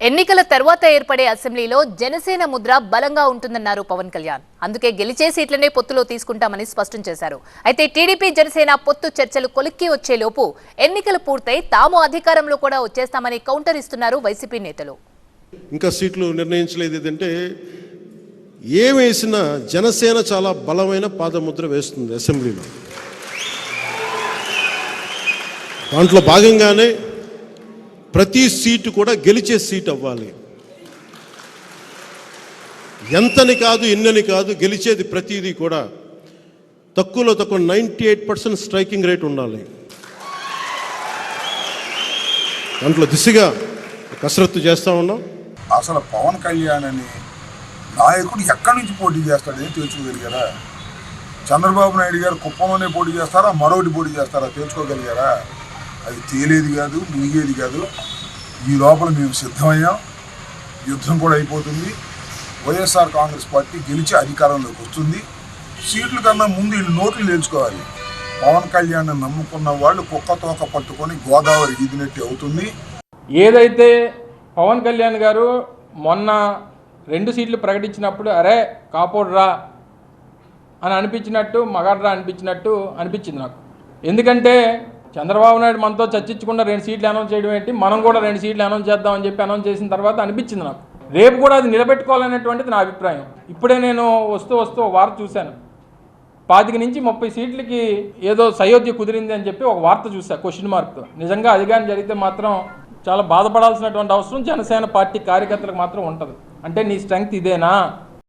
ఎన్నికల తర్వాత ఏర్పడే అసెంబ్లీలో జనసేన ముద్ర బలంగా ఉంటుందన్నారు పవన్ కళ్యాణ్. అందుకే గెలిచే సీట్లనే పొత్తులో తీసుకుంటామని స్పష్టం చేశారు. అయితే టీడీపీ జనసేన పొత్తు చర్చలు కొలిక్కి వచ్చేలోపు ఎన్నికలు పూర్తయి తాము అధికారంలో కూడా వచ్చేస్తామని కౌంటర్ ఇస్తున్నారు వైసీపీ నేతలు. ఇంకా సీట్లు నిర్ణయించలేదు. ఏంటంటే ఏమేసినా జనసేన చాలా బలమైన పాదముద్ర వేస్తుంది అసెంబ్లీలో. దాంట్లో భాగంగానే ప్రతి సీటు కూడా గెలిచే సీట్ అవ్వాలి. ఎంతని కాదు ఎన్నని కాదు, గెలిచేది ప్రతిదీ కూడా తక్కువలో తక్కువ 98% స్ట్రైకింగ్ రేట్ ఉండాలి. దాంట్లో దిశగా కసరత్తు చేస్తూ ఉన్నాం. అసలు పవన్ కళ్యాణ్ అని నాయకుడు ఎక్కడి నుంచి పోటీ చేస్తాడని తెలుసుకోగలిగారా? చంద్రబాబు నాయుడు గారు కుప్పంలోనే పోటీ చేస్తారా, మరొకటి పోటీ చేస్తారా తెలుసుకోగలిగారా? అది తేలేది కాదు, మునిగేది కాదు. ఈ లోపల మేము సిద్ధమయ్యాం, యుద్ధం కూడా అయిపోతుంది. వైఎస్ఆర్ కాంగ్రెస్ పార్టీ గెలిచి అధికారంలోకి వస్తుంది. సీట్ల కన్నా ముందు వీళ్ళు నోట్లు నేర్చుకోవాలి. పవన్ కళ్యాణ్ నమ్ముకున్న వాళ్ళు కుక్క తోక పట్టుకొని గోదావరి ఈదినట్టు అవుతుంది. ఏదైతే పవన్ కళ్యాణ్ గారు మొన్న 2 సీట్లు ప్రకటించినప్పుడు అరే కాపోడ్రా అని అనిపించినట్టు, మగాడ్రా అనిపించింది నాకు. ఎందుకంటే చంద్రబాబు నాయుడు మనతో చర్చించకుండా 2 సీట్లు అనౌన్స్ చేయడం ఏంటి, మనం కూడా 2 సీట్లు అనౌన్స్ చేద్దామని చెప్పి అనౌన్స్ చేసిన తర్వాత అనిపించింది నాకు. రేపు కూడా అది నిలబెట్టుకోవాలనేటువంటిది నా అభిప్రాయం. ఇప్పుడే నేను వస్తూ వార్త చూశాను. 25 నుంచి 30 సీట్లకి ఏదో సయోధ్య కుదిరింది అని చెప్పి ఒక వార్త చూసా క్వశ్చన్ మార్క్తో. నిజంగా అది కానీ జరిగితే మాత్రం చాలా బాధపడాల్సినటువంటి అవసరం జనసేన పార్టీ కార్యకర్తలకు మాత్రం ఉంటుంది. అంటే నీ స్ట్రెంగ్త్ ఇదేనా?